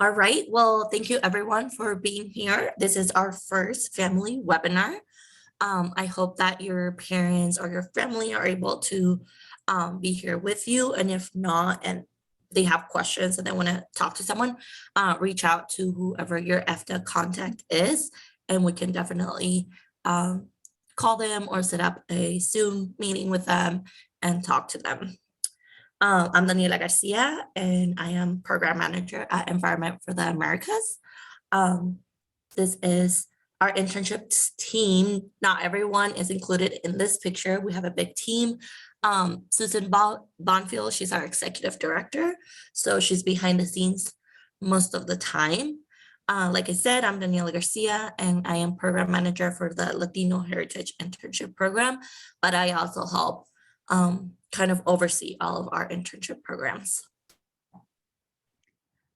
All right, well, thank you everyone for being here. This is our first family webinar. I hope that your parents or your family are able to be here with you. And if not, and they have questions and they want to talk to someone, reach out to whoever your EFTA contact is, and we can definitely call them or set up a Zoom meeting with them and talk to them. I'm Daniela Garcia, and I am Program Manager at Environment for the Americas. This is our internships team. Not everyone is included in this picture. We have a big team. Susan Bonfield, she's our Executive Director, so she's behind the scenes most of the time. Like I said, I'm Daniela Garcia, and I am Program Manager for the Latino Heritage Internship Program, but I also help kind of oversee all of our internship programs.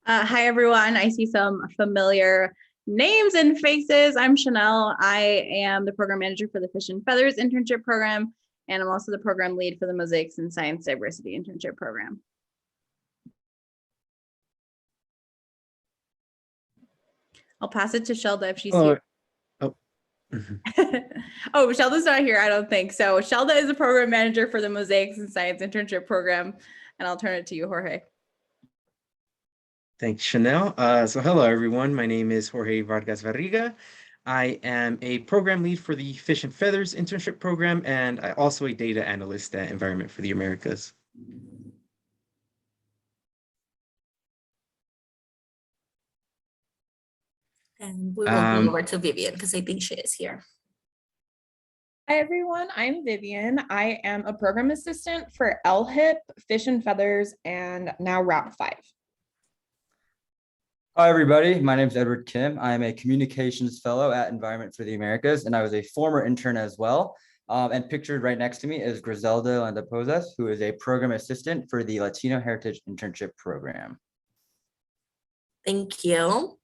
Hi, everyone. I see some familiar names and faces. I'm Chanel. I am the program manager for the Fish and Feathers internship program, and I'm also the program lead for the Mosaics and Science Diversity internship program. I'll pass it to Shelda if she's here. Oh, Shelda's not here, I don't think. So Shelda is the program manager for the Mosaics and Science internship program, and I'll turn it to you, Jorge. Thanks, Chanel. So hello, everyone. My name is Jorge Vargas Barriga. I am a program lead for the Fish and Feathers internship program, and I'm also a data analyst at Environment for the Americas. And we will go over to Vivian because I think she is here. Hi, everyone. I'm Vivian. I am a program assistant for LHIP, Fish and Feathers, and now Route 5. Hi, everybody. My name is Edward Kim. I'm a communications fellow at Environment for the Americas, and I was a former intern as well. And pictured right next to me is Griselda Landapozas, who is a program assistant for the Latino Heritage Internship Program. Thank you.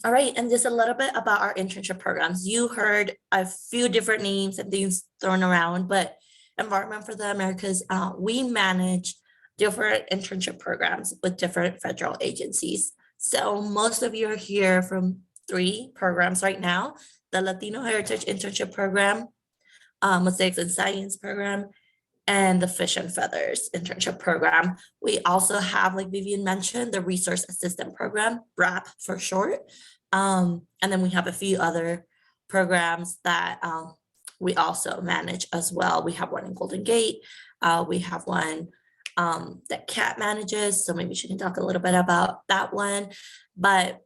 All right, and just a little bit about our internship programs. You heard a few different names and things thrown around, but Environment for the Americas, we manage different internship programs with different federal agencies. So most of you are here from 3 programs right now: the Latino Heritage Internship Program, Mosaics and Science Program, and the Fish and Feathers Internship Program. We also have, like Vivian mentioned, the Resource Assistant Program, RAP for short. And then we have a few other programs that we also manage as well. We have one in Golden Gate. We have one that Kat manages, so maybe she can talk a little bit about that one. But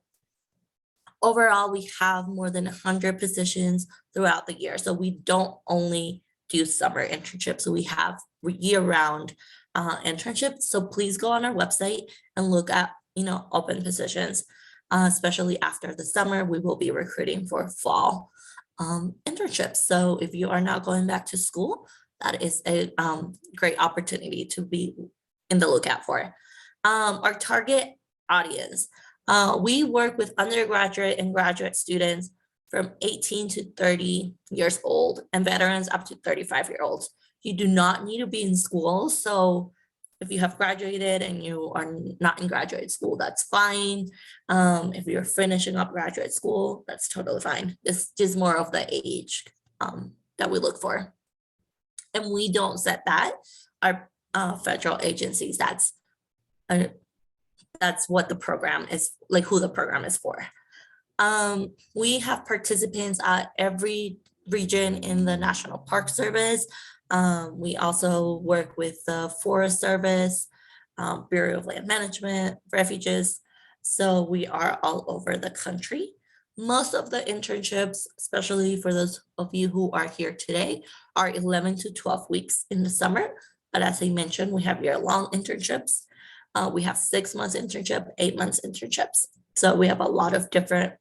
overall, we have more than 100 positions throughout the year. So we don't only do summer internships, so we have year-round internships. So please go on our website and look at open positions, especially after the summer. We will be recruiting for fall internships. So if you are not going back to school, that is a great opportunity to be in the lookout for. Our target audience, we work with undergraduate and graduate students from 18 to 30 years old, and veterans up to 35-year-olds. You do not need to be in school. So if you have graduated and you are not in graduate school, that's fine. If you're finishing up graduate school, that's totally fine. It's just more of the age that we look for. And we don't set that. Our federal agencies, that's what the program is, like who the program is for. We have participants at every region in the National Park Service. We also work with the Forest Service, Bureau of Land Management, refuges. So we are all over the country. Most of the internships, especially for those of you who are here today, are 11 to 12 weeks in the summer. But as I mentioned, we have year-long internships. We have 6 months internship, 8 months internships. So we have a lot of different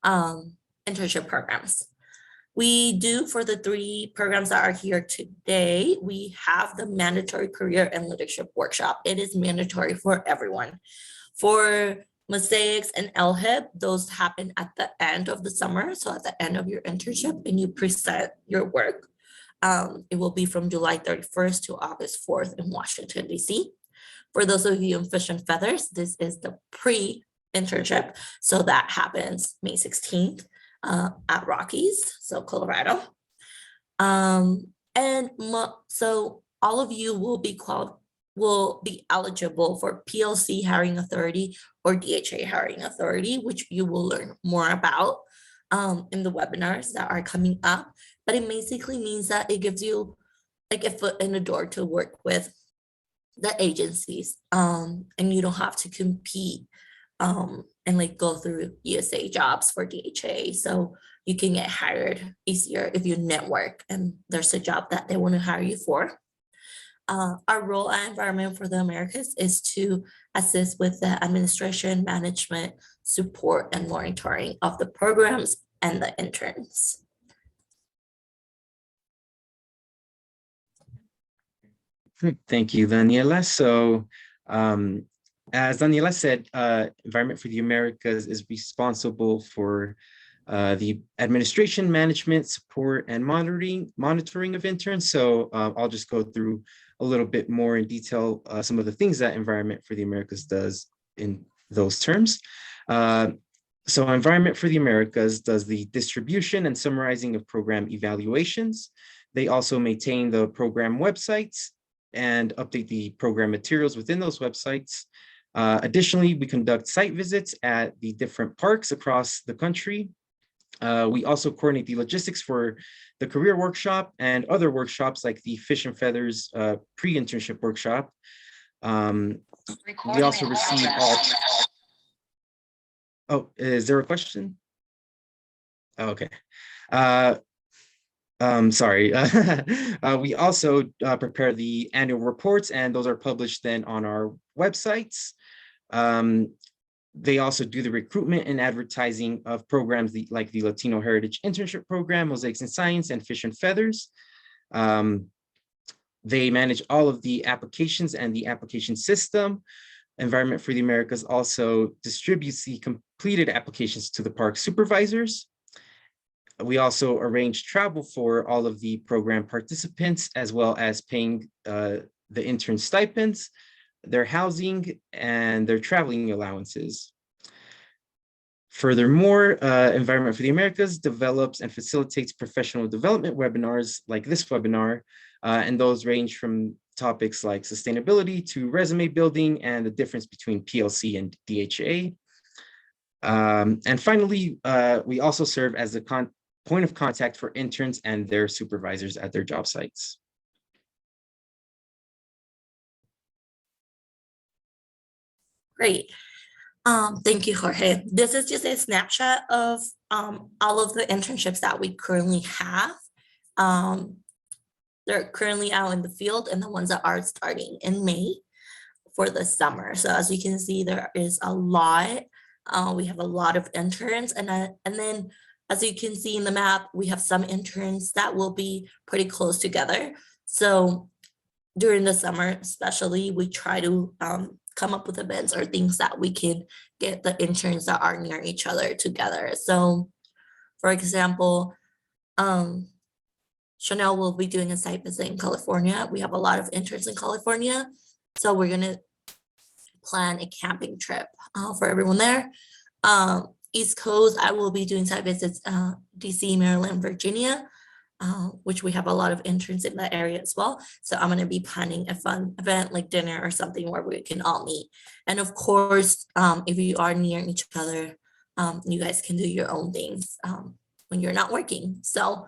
internship programs. We do, for the 3 programs that are here today, we have the mandatory career and leadership workshop. It is mandatory for everyone. For Mosaics and LHIP, those happen at the end of the summer. So at the end of your internship, and you present your work. It will be from July 31st to August 4th in Washington, D.C. For those of you in Fish and Feathers, this is the pre-internship. So that happens May 16th at Rockies, so Colorado. So all of you will be eligible for PLC hiring authority or DHA hiring authority, which you will learn more about in the webinars that are coming up. But it basically means that it gives you like a foot in the door to work with the agencies, and you don't have to compete and like go through USA jobs for DHA. So you can get hired easier if you network and there's a job that they want to hire you for. Our role at Environment for the Americas is to assist with the administration, management, support, and monitoring of the programs and the interns. Thank you, Daniela. So as Daniela said, Environment for the Americas is responsible for the administration, management, support, and monitoring of interns. So I'll just go through a little bit more in detail some of the things that Environment for the Americas does in those terms. So Environment for the Americas does the distribution and summarizing of program evaluations. They also maintain the program websites and update the program materials within those websites. Additionally, we conduct site visits at the different parks across the country. We also coordinate the logistics for the career workshop and other workshops like the Fish and Feathers pre-internship workshop. We also receive all... Oh, is there a question? Oh, okay. Sorry. We also prepare the annual reports, and those are published then on our websites. They also do the recruitment and advertising of programs like the Latino Heritage Internship Program, Mosaics in Science, and Fish and Feathers. They manage all of the applications and the application system. Environment for the Americas also distributes the completed applications to the park supervisors. We also arrange travel for all of the program participants, as well as paying the intern stipends, their housing, and their traveling allowances. Furthermore, Environment for the Americas develops and facilitates professional development webinars like this webinar, and those range from topics like sustainability to resume building and the difference between PLC and DHA. And finally, we also serve as the point of contact for interns and their supervisors at their job sites. Great. Thank you, Jorge. This is just a snapshot of all of the internships that we currently have. They're currently out in the field and the ones that are starting in May for the summer. So as you can see, there is a lot. We have a lot of interns, and then as you can see in the map, we have some interns that will be pretty close together. So during the summer, especially, we try to come up with events or things that we can get the interns that are near each other together. So for example, Chanel will be doing a site visit in California. We have a lot of interns in California. So we're gonna plan a camping trip for everyone there. East Coast, I will be doing site visits, DC, Maryland, Virginia, which we have a lot of interns in that area as well. So I'm gonna be planning a fun event like dinner or something where we can all meet. And of course, if you are near each other, you guys can do your own things when you're not working. So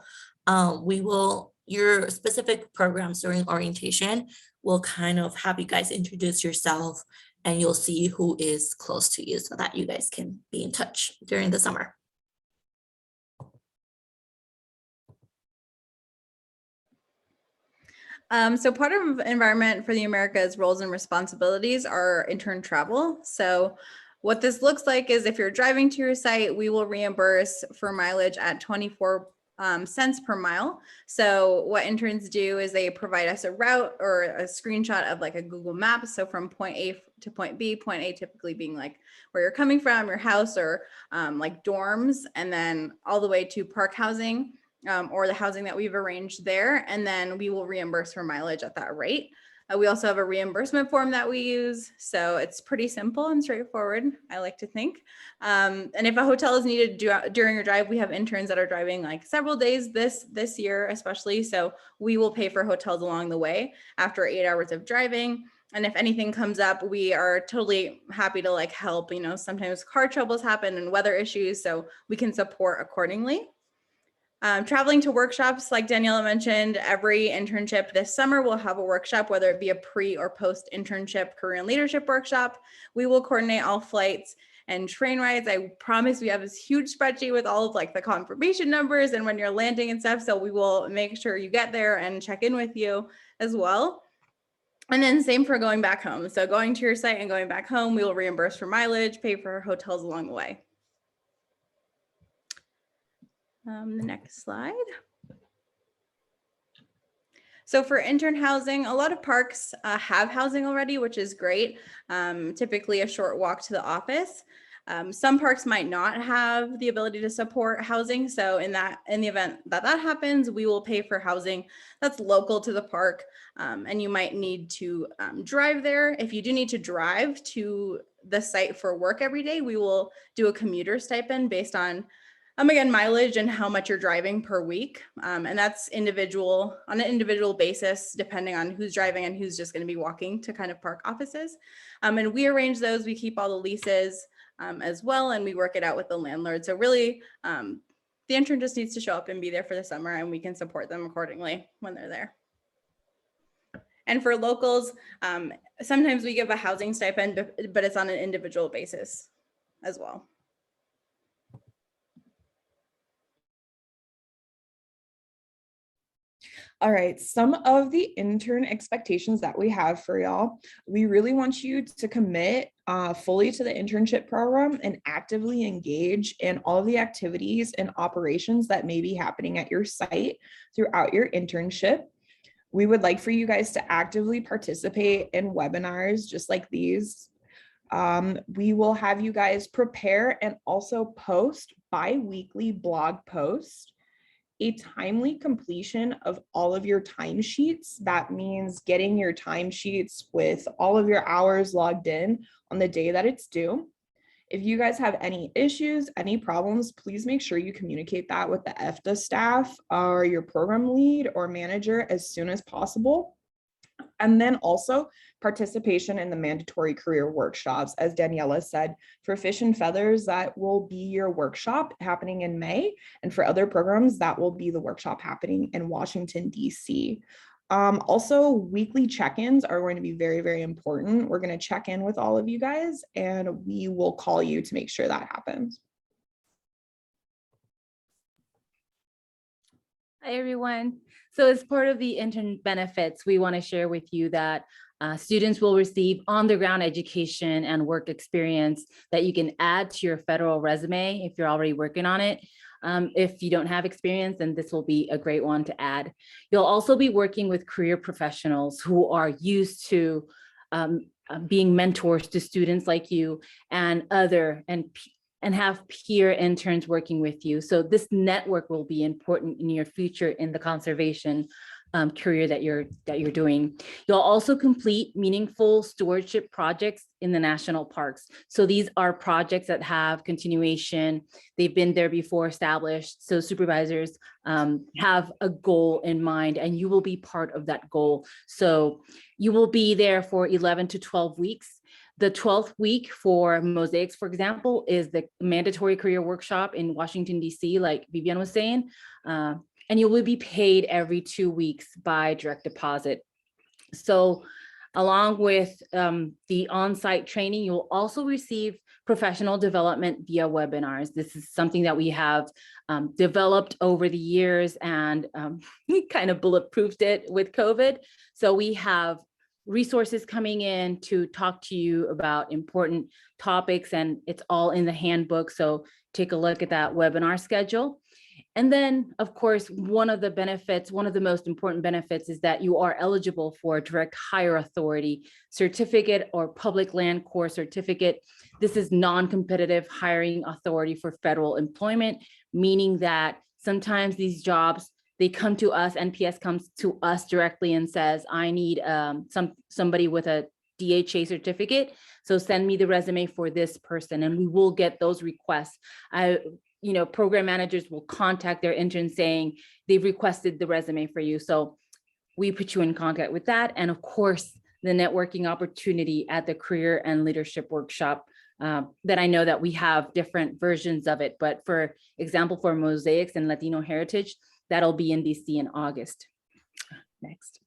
your specific programs during orientation will kind of have you guys introduce yourself, and you'll see who is close to you so that you guys can be in touch during the summer. So part of Environment for the Americas roles and responsibilities are intern travel. So what this looks like is if you're driving to your site, we will reimburse for mileage at 24 cents per mile. So what interns do is they provide us a route or a screenshot of like a Google map. So from point A to point B, point A typically being like where you're coming from, your house, or like dorms, and then all the way to park housing or the housing that we've arranged there. And then we will reimburse for mileage at that rate. We also have a reimbursement form that we use. So it's pretty simple and straightforward, I like to think. And if a hotel is needed during your drive, we have interns that are driving like several days this year, especially. So we will pay for hotels along the way after 8 hours of driving. And if anything comes up, we are totally happy to like help. You know, sometimes car troubles happen and weather issues, so we can support accordingly. Traveling to workshops, like Daniela mentioned, every internship this summer will have a workshop, whether it be a pre or post internship career and leadership workshop. We will coordinate all flights and train rides. I promise we have this huge spreadsheet with all of like the confirmation numbers and when you're landing and stuff. So we will make sure you get there and check in with you as well. And then same for going back home. So going to your site and going back home, we will reimburse for mileage, pay for hotels along the way. The next slide. So for intern housing, a lot of parks have housing already, which is great. Typically a short walk to the office. Some parks might not have the ability to support housing. So in the event that happens, we will pay for housing that's local to the park. And you might need to drive there. If you do need to drive to the site for work every day, we will do a commuter stipend based on again, mileage and how much you're driving per week. And that's on an individual basis, depending on who's driving and who's just going to be walking to kind of park offices. And we arrange those, we keep all the leases as well, and we work it out with the landlord. So really, the intern just needs to show up and be there for the summer, and we can support them accordingly when they're there. And for locals, sometimes we give a housing stipend, but it's on an individual basis as well. All right, some of the intern expectations that we have for y'all. We really want you to commit fully to the internship program and actively engage in all the activities and operations that may be happening at your site throughout your internship. We would like for you guys to actively participate in webinars just like these. We will have you guys prepare and also post bi-weekly blog posts. A timely completion of all of your timesheets. That means getting your timesheets with all of your hours logged in on the day that it's due. If you guys have any issues, any problems, please make sure you communicate that with the EFTA staff or your program lead or manager as soon as possible. And then also participation in the mandatory career workshops. As Daniela said, for Fish and Feathers, that will be your workshop happening in May. And for other programs, that will be the workshop happening in Washington, DC. Also, weekly check-ins are going to be very, very important. We're going to check in with all of you guys and we will call you to make sure that happens. Hi, everyone. So as part of the Intern Benefits, we want to share with you that students will receive on-the-ground education and work experience that you can add to your federal resume if you're already working on it. If you don't have experience, then this will be a great one to add. You'll also be working with career professionals who are used to being mentors to students like you and have peer interns working with you. So this network will be important in your future in the conservation career that you're doing. You'll also complete meaningful stewardship projects in the national parks. So these are projects that have continuation. They've been there before, established. So supervisors have a goal in mind and you will be part of that goal. So you will be there for 11 to 12 weeks. The 12th week for Mosaics, for example, is the mandatory career workshop in Washington, DC, like Vivian was saying, and you will be paid every 2 weeks by direct deposit. So along with the on-site training, you'll also receive professional development via webinars. This is something that we have developed over the years and we kind of bulletproofed it with COVID. So we have resources coming in to talk to you about important topics and it's all in the handbook. So take a look at that webinar schedule. And then, of course, one of the most important benefits is that you are eligible for a direct hire authority certificate or public land corps certificate. This is non-competitive hiring authority for federal employment, meaning that sometimes these jobs they come to us, NPS comes to us directly and says, I need somebody with a DHA certificate. So send me the resume for this person, and we will get those requests. Program managers will contact their interns saying they've requested the resume for you. So we put you in contact with that. And of course, the networking opportunity at the career and leadership workshop that I know that we have different versions of it. But for example, for Mosaics and Latino Heritage, that'll be in DC in August. Next.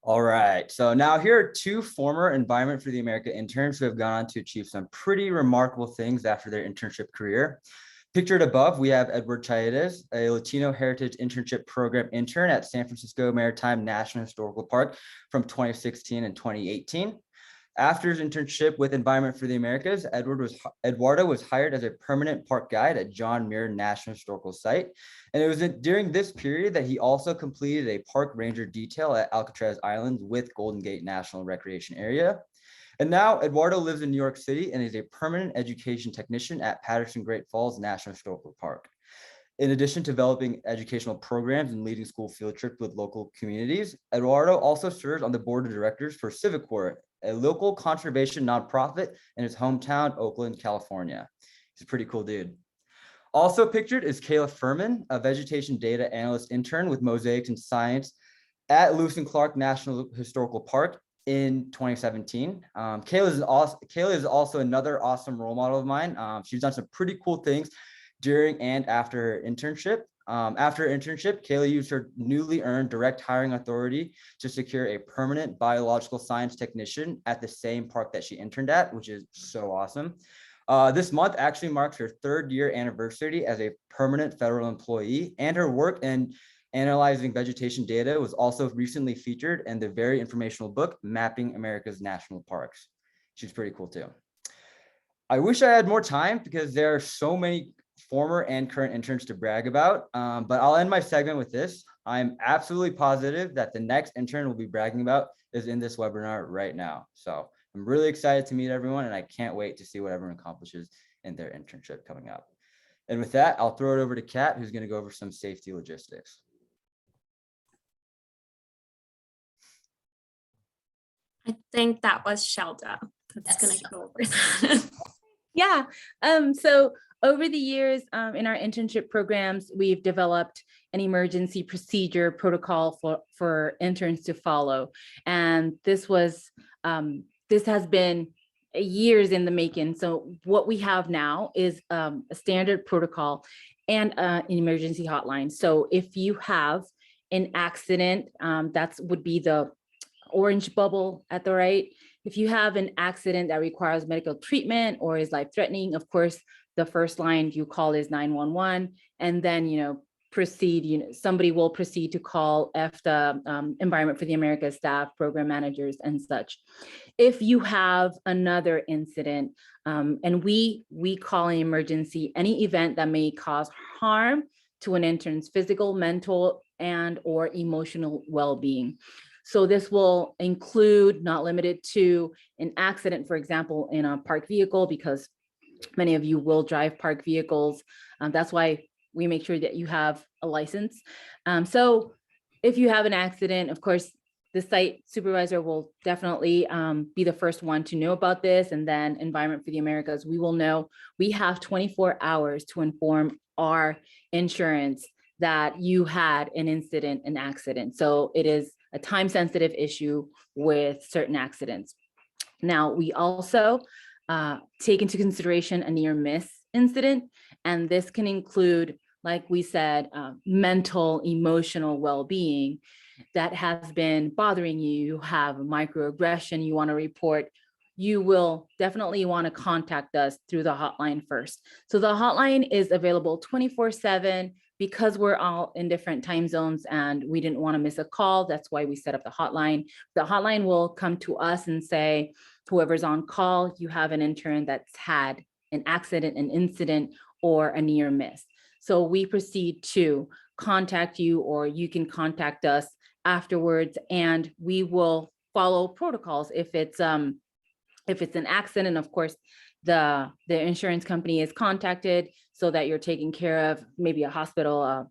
All right, so now here are two former Environment for the America interns who have gone on to achieve some pretty remarkable things after their internship career. Pictured above, we have Edward Chairez, a Latino Heritage Internship Program intern at San Francisco Maritime National Historical Park from 2016 and 2018. After his internship with Environment for the Americas, Eduardo was hired as a permanent park guide at John Muir National Historical Site. And it was during this period that he also completed a park ranger detail at Alcatraz Island with Golden Gate National Recreation Area. And now Eduardo lives in New York City and is a permanent education technician at Patterson Great Falls National Historical Park. In addition to developing educational programs and leading school field trips with local communities, Eduardo also serves on the board of directors for Civic Corps, a local conservation nonprofit in his hometown, Oakland, California. He's a pretty cool dude. Also pictured is Kayla Furman, a vegetation data analyst intern with Mosaics and Science at Lewis and Clark National Historical Park in 2017. Kayla is also another awesome role model of mine. She's done some pretty cool things during and after her internship. After her internship, Kayla used her newly earned direct hiring authority to secure a permanent biological science technician at the same park that she interned at, which is so awesome. This month actually marks her 3rd year anniversary as a permanent federal employee, and her work in analyzing vegetation data was also recently featured in the very informational book, Mapping America's National Parks. She's pretty cool too. I wish I had more time because there are so many former and current interns to brag about, but I'll end my segment with this. I'm absolutely positive that the next intern we'll be bragging about is in this webinar right now. So I'm really excited to meet everyone, and I can't wait to see what everyone accomplishes in their internship coming up. And with that, I'll throw it over to Kat, who's going to go over some safety logistics. I think that was Shelda. That's going to go over that. Yeah. So over the years in our internship programs, we've developed an emergency procedure protocol for interns to follow. And this has been years in the making. So what we have now is a standard protocol and an emergency hotline. So if you have an accident, that would be the orange bubble at the right. If you have an accident that requires medical treatment or is life-threatening, of course, the first line you call is 911, and then, proceed, somebody will proceed to call EFTA, Environment for the Americas staff, program managers, and such. If you have another incident, and we call an emergency any event that may cause harm to an intern's physical, mental, and or emotional well-being. So this will include, not limited to, an accident, for example, in a parked vehicle, because many of you will drive parked vehicles. That's why we make sure that you have a license. So if you have an accident, of course, the site supervisor will definitely be the first one to know about this. And then Environment for the Americas, we will know. We have 24 hours to inform our insurance that you had an incident, an accident. So it is a time-sensitive issue with certain accidents. Now, we also take into consideration a near-miss incident, and this can include, like we said, mental, emotional well-being that has been bothering you. You have a microaggression you want to report. You will definitely want to contact us through the hotline first. So the hotline is available 24/7. Because we're all in different time zones and we didn't want to miss a call, that's why we set up the hotline. The hotline will come to us and say, whoever's on call, you have an intern that's had an accident, an incident, or a near miss. So we proceed to contact you, or you can contact us afterwards, and we will follow protocols. If it's an accident, of course, the insurance company is contacted so that you're taken care of, maybe a hospital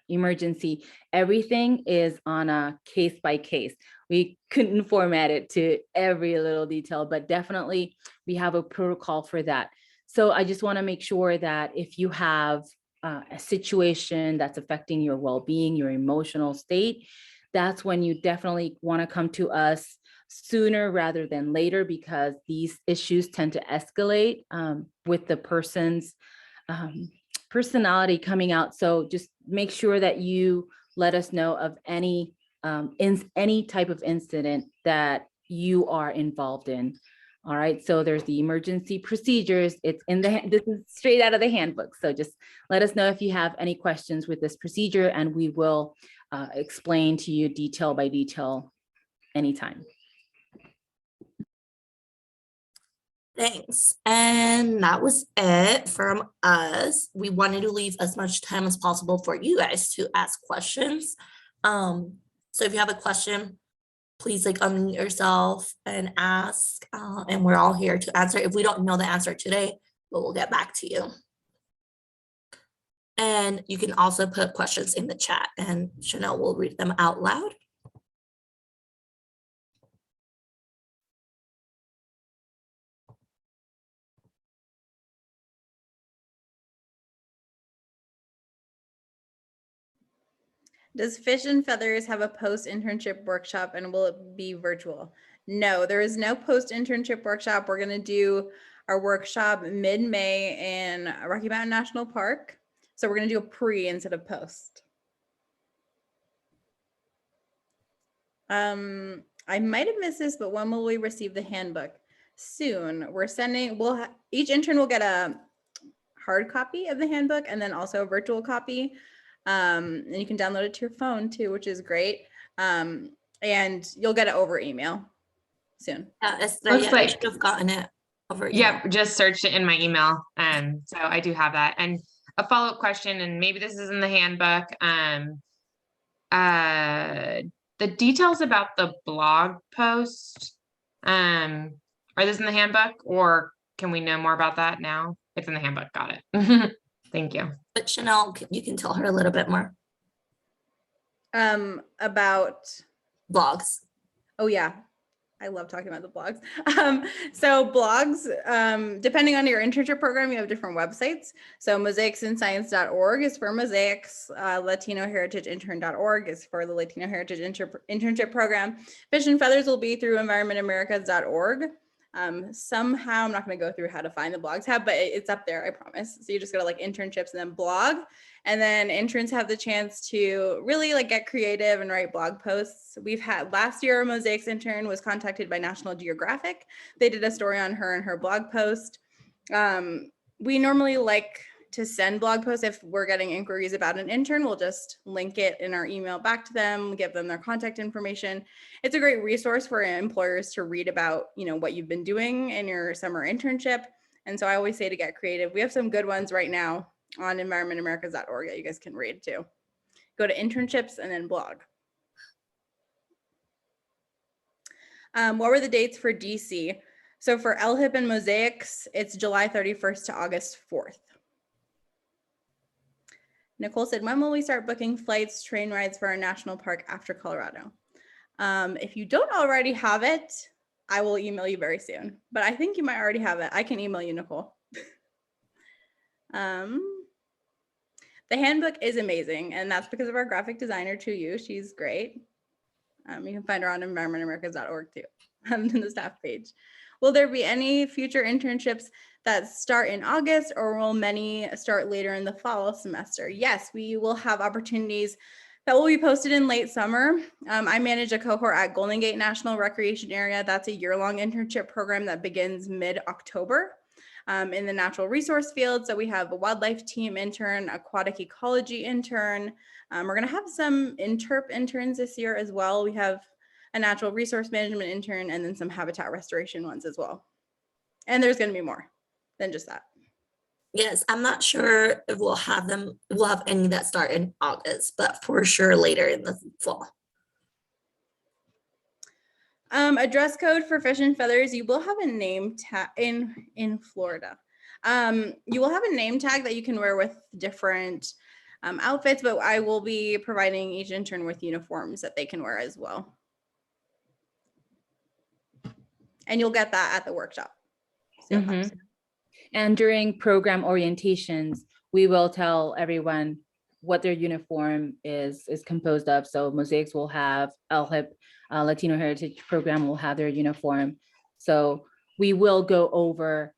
emergency. Everything is on a case by case. We couldn't format it to every little detail, but definitely we have a protocol for that. So I just want to make sure that if you have a situation that's affecting your well-being, your emotional state, that's when you definitely want to come to us sooner rather than later, because these issues tend to escalate with the person's personality coming out. So just make sure that you let us know of any type of incident that you are involved in. All right, so there's the emergency procedures. It's in this is straight out of the handbook. So just let us know if you have any questions with this procedure, and we will explain to you detail by detail anytime. Thanks. And that was it from us. We wanted to leave as much time as possible for you guys to ask questions. So if you have a question, please like unmute yourself and ask, and we're all here to answer. If we don't know the answer today, but we'll get back to you. And you can also put questions in the chat and Chanel will read them out loud. Does Fish and Feathers have a post-internship workshop, and will it be virtual? No, there is no post-internship workshop. We're going to do our workshop mid-May in Rocky Mountain National Park. So we're going to do a pre instead of post. I might have missed this, but when will we receive the handbook? Soon. We're sending, each intern will get a hard copy of the handbook and then also a virtual copy. And you can download it to your phone too, which is great. And you'll get it over email soon. Looks like should have gotten it over email. Yep, just searched it in my email. So I do have that. And a follow-up question, and maybe this is in the handbook. The details about the blog post, are those in the handbook, or can we know more about that now? It's in the handbook. Got it. Thank you. But Chanel, you can tell her a little bit more. About blogs. Oh yeah, I love talking about the blogs. So blogs, depending on your internship program, you have different websites. So mosaicsinscience.org is for mosaics, latinoheritageintern.org is for the Latino Heritage Internship Program. Fish and Feathers will be through environmentamericas.org. Somehow I'm not going to go through how to find the blogs tab, but it's up there, I promise. So you just go to like internships and then blog, and then interns have the chance to really like get creative and write blog posts. We've had last year, a mosaics intern was contacted by National Geographic. They did a story on her and her blog post. We normally like to send blog posts. If we're getting inquiries about an intern, we'll just link it in our email back to them, give them their contact information. It's a great resource for employers to read about, you know, what you've been doing in your summer internship. And so I always say to get creative. We have some good ones right now on environmentamericas.org that you guys can read too. Go to internships and then blog. What were the dates for DC? So for LHIP and mosaics, it's July 31st to August 4th. Nicole said, when will we start booking flights, train rides for our national park after Colorado? If you don't already have it, I will email you very soon, but I think you might already have it. I can email you, Nicole. The handbook is amazing, and that's because of our graphic designer, Chuyu. She's great. You can find her on environmentamericas.org too, in the staff page. Will there be any future internships that start in August, or will many start later in the fall semester? Yes, we will have opportunities that will be posted in late summer. I manage a cohort at Golden Gate National Recreation Area. That's a year-long internship program that begins mid-October in the natural resource field. So we have a wildlife team intern, aquatic ecology intern. We're gonna have some interns this year as well. We have a natural resource management intern, and then some habitat restoration ones as well. And there's gonna be more than just that. Yes, I'm not sure if we'll have any that start in August, but for sure later in the fall. A dress code for Fish and Feathers. You will have a name tag in Florida. You will have a name tag that you can wear with different outfits, but I will be providing each intern with uniforms that they can wear as well. And you'll get that at the workshop. So, Mhm. And during program orientations, we will tell everyone what their uniform is composed of. So Mosaics will have, LHIP, Latino Heritage Program will have their uniform. So we will go over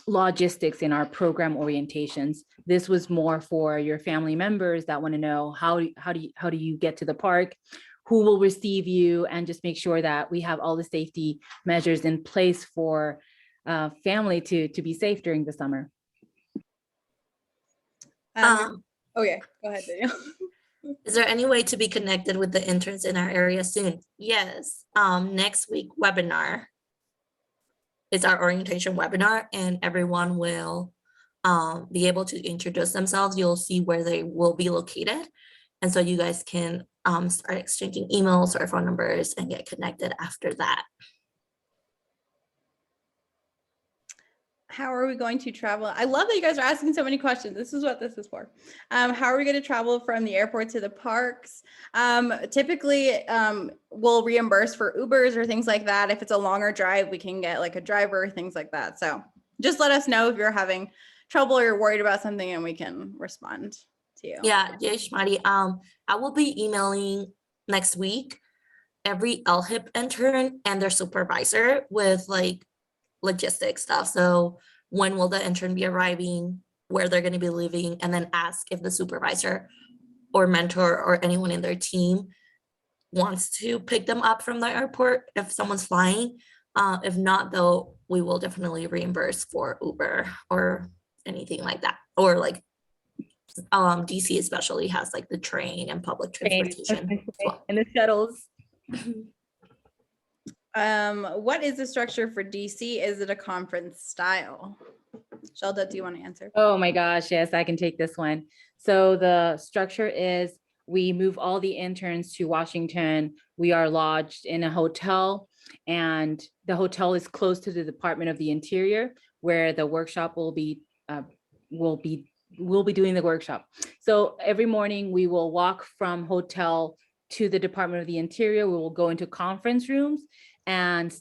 logistics in our program orientations. This was more for your family members that want to know how do you get to the park, who will receive you, and just make sure that we have all the safety measures in place for family to be safe during the summer. Oh yeah, go ahead, Danielle. Is there any way to be connected with the interns in our area soon? Yes. Next week webinar is our orientation webinar, and everyone will be able to introduce themselves. You'll see where they will be located. And so you guys can start exchanging emails or phone numbers and get connected after that. How are we going to travel? I love that you guys are asking so many questions. This is what this is for. How are we going to travel from the airport to the parks? Typically, we'll reimburse for Ubers or things like that. If it's a longer drive, we can get like a driver, things like that. So just let us know if you're having trouble or you're worried about something and we can respond to you. Yeah, Shmati, I will be emailing next week every LHIP intern and their supervisor with like logistics stuff. So when will the intern be arriving, where they're going to be living, and then ask if the supervisor or mentor or anyone in their team wants to pick them up from the airport if someone's flying. If not, though, we will definitely reimburse for Uber or anything like that. Or like DC especially has like the train and public transportation as well. And the shuttles. What is the structure for DC? Is it a conference style? Shelda, do you want to answer? Oh my gosh, yes, I can take this one. So the structure is we move all the interns to Washington. We are lodged in a hotel, and the hotel is close to the Department of the Interior, where the workshop will be doing the workshop. So every morning we will walk from hotel to the Department of the Interior. We will go into conference rooms, and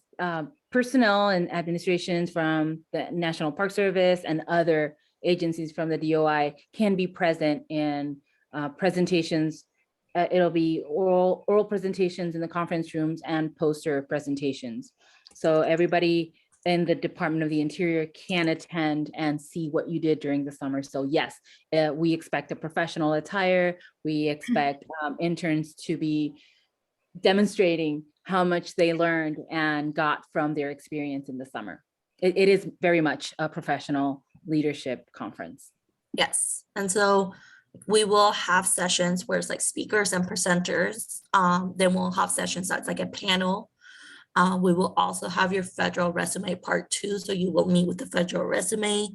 personnel and administrations from the National Park Service and other agencies from the DOI can be present in presentations. It'll be oral presentations in the conference rooms and poster presentations. So everybody in the Department of the Interior can attend and see what you did during the summer. So yes, we expect a professional attire. We expect interns to be demonstrating how much they learned and got from their experience in the summer. It is very much a professional leadership conference. Yes, and so we will have sessions where it's like speakers and presenters. Then we'll have sessions that's like a panel. We will also have your federal resume part 2. So you will meet with the federal resume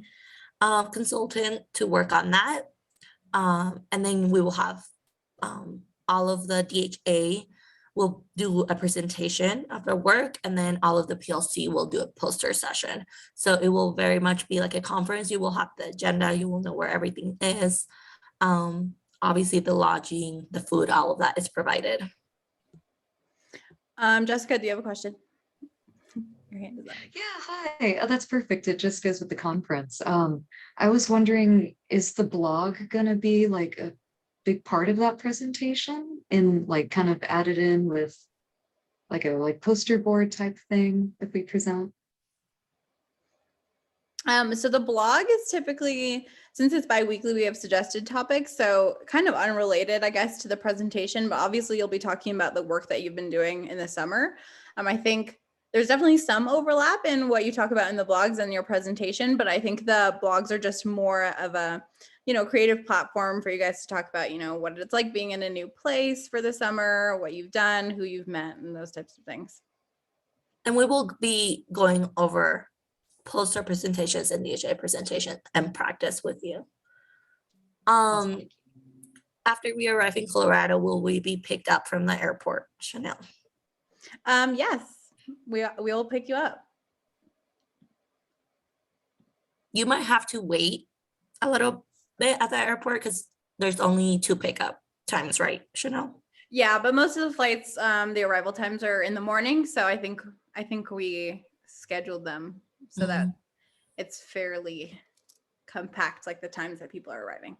consultant to work on that. And then we will have all of the DHA will do a presentation of their work, and then all of the PLC will do a poster session. So it will very much be like a conference. You will have the agenda, you will know where everything is. Obviously the lodging, the food, all of that is provided. Jessica, do you have a question? Your hand is up. Yeah, hi. Oh, that's perfect. It just goes with the conference. I was wondering, is the blog gonna be like a big part of that presentation and like kind of added in with like a poster board type thing if we present? So the blog is typically, since it's bi-weekly, we have suggested topics, so kind of unrelated, I guess, to the presentation, but obviously you'll be talking about the work that you've been doing in the summer. I think there's definitely some overlap in what you talk about in the blogs and your presentation, but I think the blogs are just more of a, creative platform for you guys to talk about, what it's like being in a new place for the summer, what you've done, who you've met, and those types of things. And we will be going over poster presentations and DHA presentation and practice with you. After we arrive in Colorado, will we be picked up from the airport, Chanel? Yes, we will pick you up. You might have to wait a little bit at the airport because there's only 2 pickup times, right, Chanel? Yeah, but most of the flights, the arrival times are in the morning, so I think we scheduled them so that it's fairly compact, like the times that people are arriving.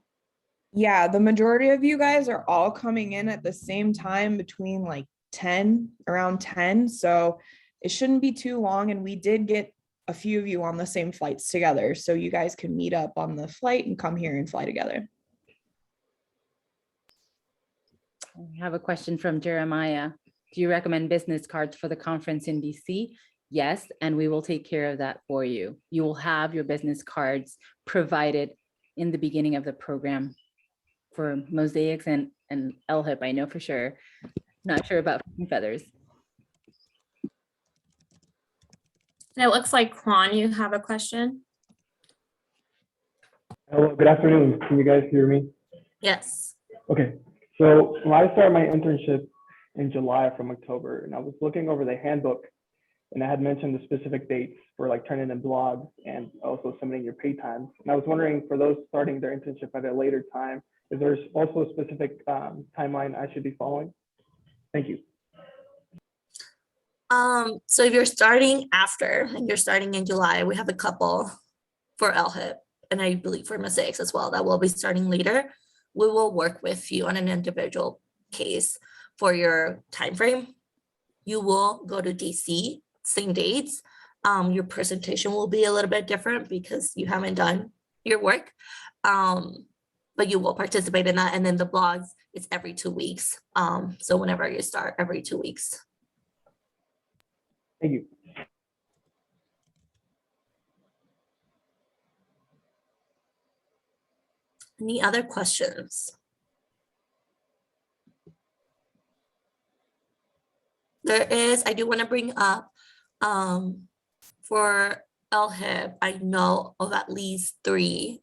Yeah, the majority of you guys are all coming in at the same time between like 10, around 10. So it shouldn't be too long. And we did get a few of you on the same flights together. So you guys can meet up on the flight and come here and fly together. We have a question from Jeremiah. Do you recommend business cards for the conference in DC? Yes, and we will take care of that for you. You will have your business cards provided in the beginning of the program for Mosaics and LHIP, I know for sure. Not sure about Feathers. And it looks like Juan, you have a question. Hello, good afternoon. Can you guys hear me? Yes. Okay, so I started my internship in July from October, and I was looking over the handbook, and I had mentioned the specific dates for like turning in blogs and also submitting your pay times. And I was wondering, for those starting their internship at a later time, is there also a specific timeline I should be following? Thank you. So if you're starting after and you're starting in July, we have a couple for LHIP and I believe for Mosaics as well that will be starting later. We will work with you on an individual case for your time frame. You will go to DC, same dates. Your presentation will be a little bit different because you haven't done your work. But you will participate in that. And then the blogs, it's every 2 weeks. So whenever you start, every 2 weeks. Thank you. Any other questions? I do want to bring up for LHIP, I know of at least 3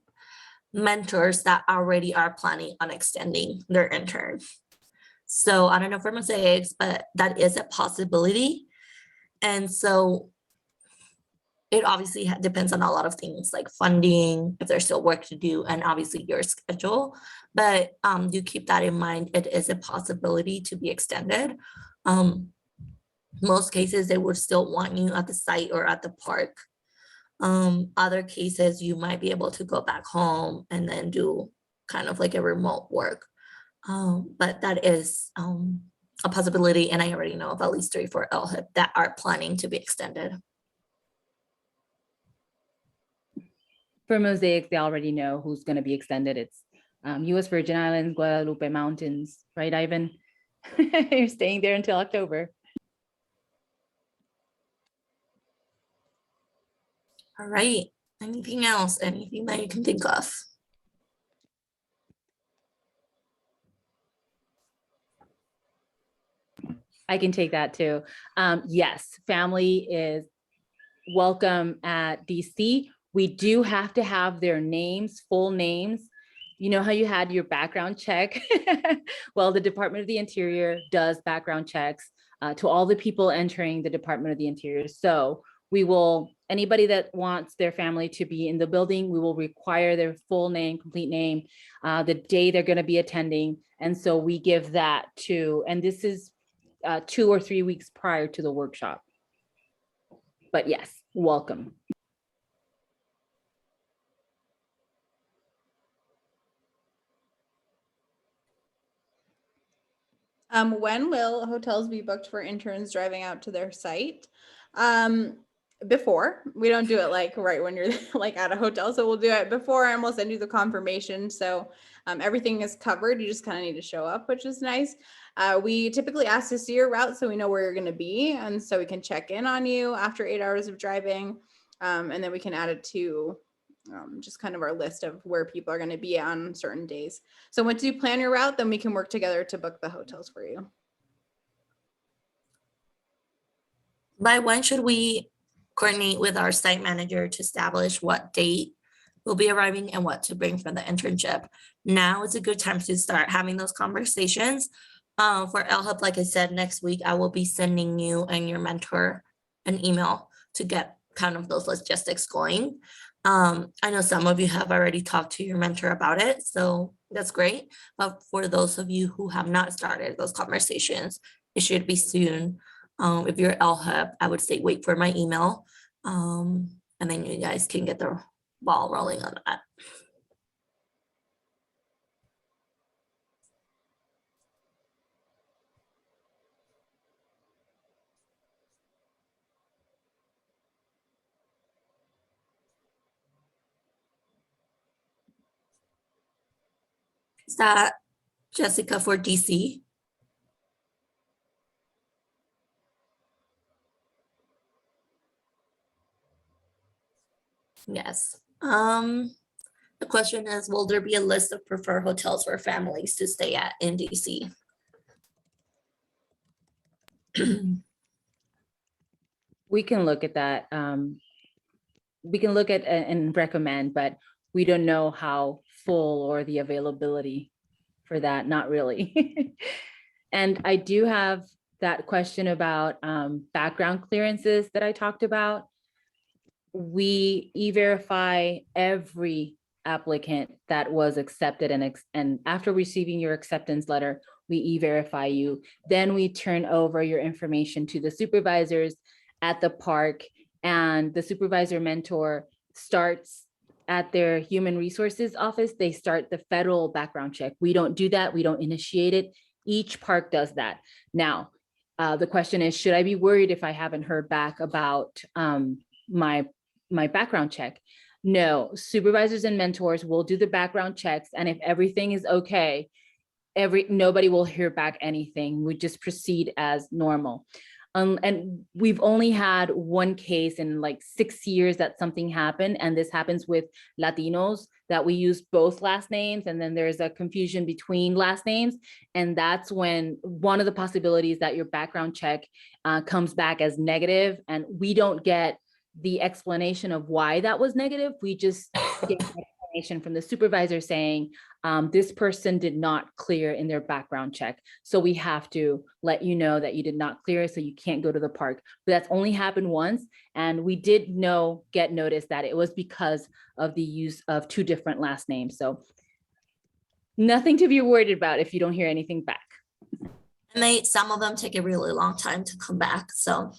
mentors that already are planning on extending their intern. So I don't know for Mosaics, but that is a possibility. And so it obviously depends on a lot of things like funding, if there's still work to do, and obviously your schedule. But do keep that in mind. It is a possibility to be extended. Most cases, they would still want you at the site or at the park. Other cases, you might be able to go back home and then do kind of like a remote work. But that is a possibility. And I already know of at least 3 for LHIP that are planning to be extended. For Mosaics, they already know who's going to be extended. It's U.S. Virgin Islands, Guadalupe Mountains, right, Ivan? You're staying there until October. All right. Anything else? Anything that you can think of? I can take that too. Yes, family is welcome at DC. We do have to have their names, full names. You know how you had your background check? Well, the Department of the Interior does background checks to all the people entering the Department of the Interior. So we will, anybody that wants their family to be in the building, we will require their full name, complete name, the day they're going to be attending. And so we give that to, and this is 2 or 3 weeks prior to the workshop. But yes, welcome. When will hotels be booked for interns driving out to their site? Before. We don't do it like right when you're like at a hotel. So we'll do it before and we'll send you the confirmation. So everything is covered. You just kind of need to show up, which is nice. We typically ask to see your route so we know where you're going to be. And so we can check in on you after 8 hours of driving. And then we can add it to just kind of our list of where people are going to be on certain days. So once you plan your route, then we can work together to book the hotels for you. By when should we coordinate with our site manager to establish what date we'll be arriving and what to bring for the internship? Now is a good time to start having those conversations. For LHUB, like I said, next week I will be sending you and your mentor an email to get kind of those logistics going. I know some of you have already talked to your mentor about it, so that's great. But for those of you who have not started those conversations, it should be soon. If you're LHUB, I would say wait for my email. And then you guys can get the ball rolling on that. Is that Jessica for DC? Yes. The question is, will there be a list of preferred hotels for families to stay at in DC? We can look at that. We can look at and recommend, but we don't know how full or the availability for that, not really. And I do have that question about background clearances that I talked about. We e-verify every applicant that was accepted, and after receiving your acceptance letter, we e-verify you. Then we turn over your information to the supervisors at the park, and the supervisor mentor starts at their human resources office. They start the federal background check. We don't do that. We don't initiate it. Each park does that. Now, the question is, should I be worried if I haven't heard back about my background check? No, supervisors and mentors will do the background checks, and if everything is okay, nobody will hear back anything. We just proceed as normal. And we've only had one case in like 6 years that something happened, and this happens with Latinos, that we use both last names, and then there's a confusion between last names, and that's when one of the possibilities that your background check comes back as negative, and we don't get the explanation of why that was negative. We just get explanation from the supervisor saying this person did not clear in their background check, so we have to let you know that you did not clear, so you can't go to the park. But that's only happened once, and we did get notice that it was because of the use of 2 different last names. So nothing to be worried about if you don't hear anything back. And some of them take a really long time to come back. So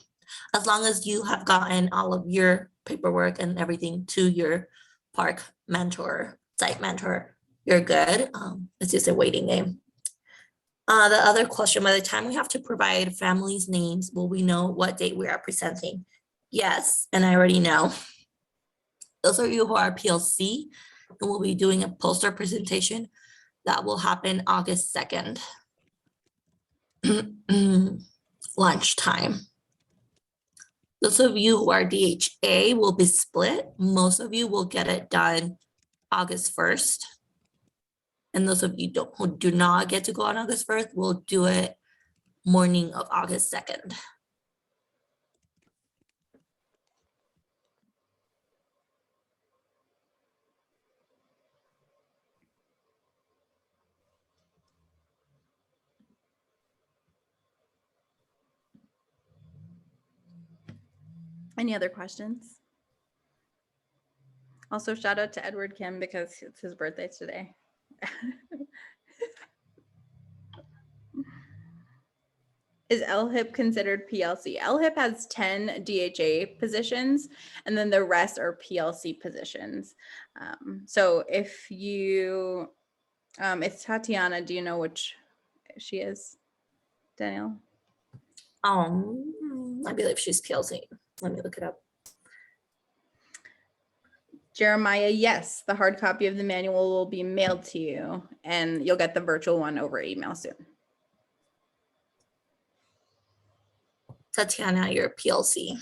as long as you have gotten all of your paperwork and everything to your park mentor, site mentor, you're good. It's just a waiting game. The other question, by the time we have to provide families' names, will we know what date we are presenting? Yes, and I already know. Those of you who are PLC, and we'll be doing a poster presentation that will happen August 2nd. Lunchtime. Those of you who are DHA will be split. Most of you will get it done August 1st. And those of you who do not get to go on August 1st will do it morning of August 2nd. Any other questions? Also, shout out to Edward Kim because it's his birthday today. Is LHIP considered PLC? LHIP has 10 DHA positions, and then the rest are PLC positions. So if you, it's Tatiana, do you know which she is, Daniel? I believe she's PLC. Let me look it up. Jeremiah, yes, the hard copy of the manual will be mailed to you, and you'll get the virtual one over email soon. Tatiana, your PLC.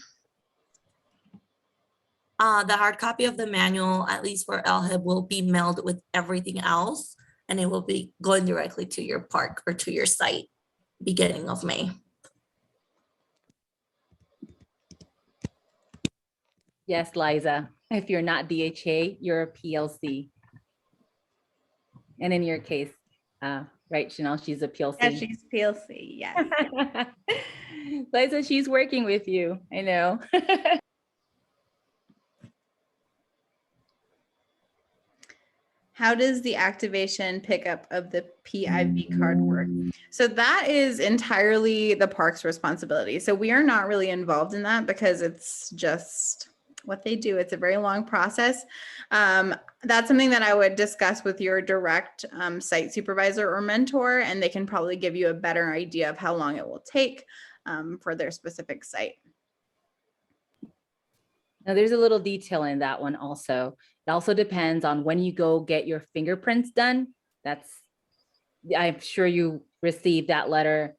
The hard copy of the manual, at least for LHIP, will be mailed with everything else, and it will be going directly to your park or to your site beginning of May. Yes, Liza, if you're not DHA, you're a PLC. And in your case, right, Chanel? She's a PLC. Yeah, she's PLC, yes. Liza, she's working with you, I know. How does the activation pickup of the PIV card work? So that is entirely the park's responsibility. So we are not really involved in that because it's just what they do. It's a very long process. That's something that I would discuss with your direct site supervisor or mentor, and they can probably give you a better idea of how long it will take for their specific site. Now, there's a little detail in that one also. It also depends on when you go get your fingerprints done. I'm sure you received that letter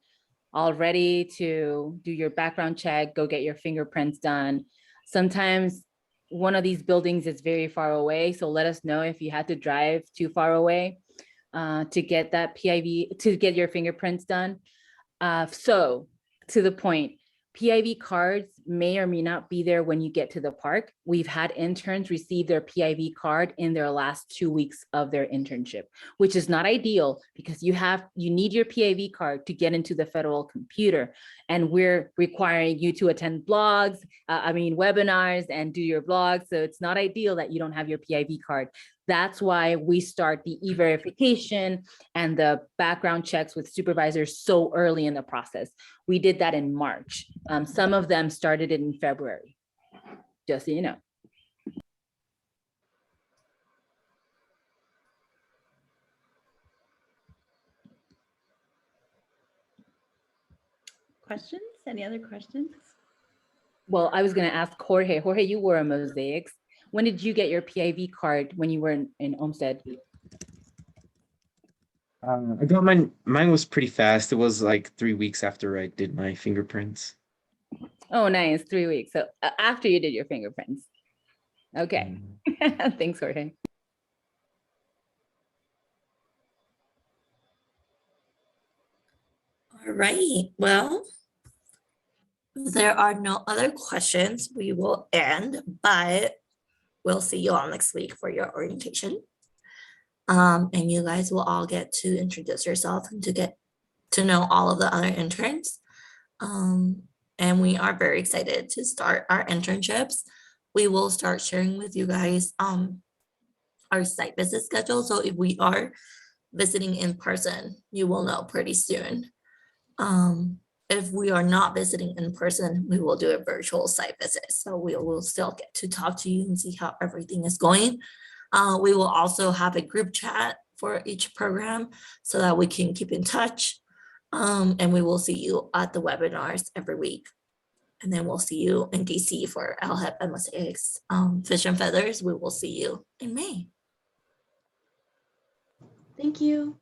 already to do your background check, go get your fingerprints done. Sometimes one of these buildings is very far away, so let us know if you had to drive too far away to get that PIV, to get your fingerprints done. So to the point, PIV cards may or may not be there when you get to the park. We've had interns receive their PIV card in their last 2 weeks of their internship, which is not ideal because you need your PIV card to get into the federal computer. And we're requiring you to attend webinars and do your blogs. So it's not ideal that you don't have your PIV card. That's why we start the e-verification and the background checks with supervisors so early in the process. We did that in March. Some of them started it in February, just so you know. Questions? Any other questions? Well, I was going to ask Jorge. Jorge, you were a Mosaics. When did you get your PIV card when you were in Olmsted? I got mine was pretty fast. It was like 3 weeks after I did my fingerprints. Oh, nice. 3 weeks. So after you did your fingerprints. Okay. Thanks, Jorge. All right, well, if there are no other questions, we will end, but we'll see you all next week for your orientation. And you guys will all get to introduce yourself and to get to know all of the other interns. And we are very excited to start our internships. We will start sharing with you guys our site visit schedule. So if we are visiting in person, you will know pretty soon. If we are not visiting in person, we will do a virtual site visit. So we will still get to talk to you and see how everything is going. We will also have a group chat for each program so that we can keep in touch. And we will see you at the webinars every week. And then we'll see you in DC for LHEP and Mosaics, Fish and Feathers. We will see you in May. Thank you.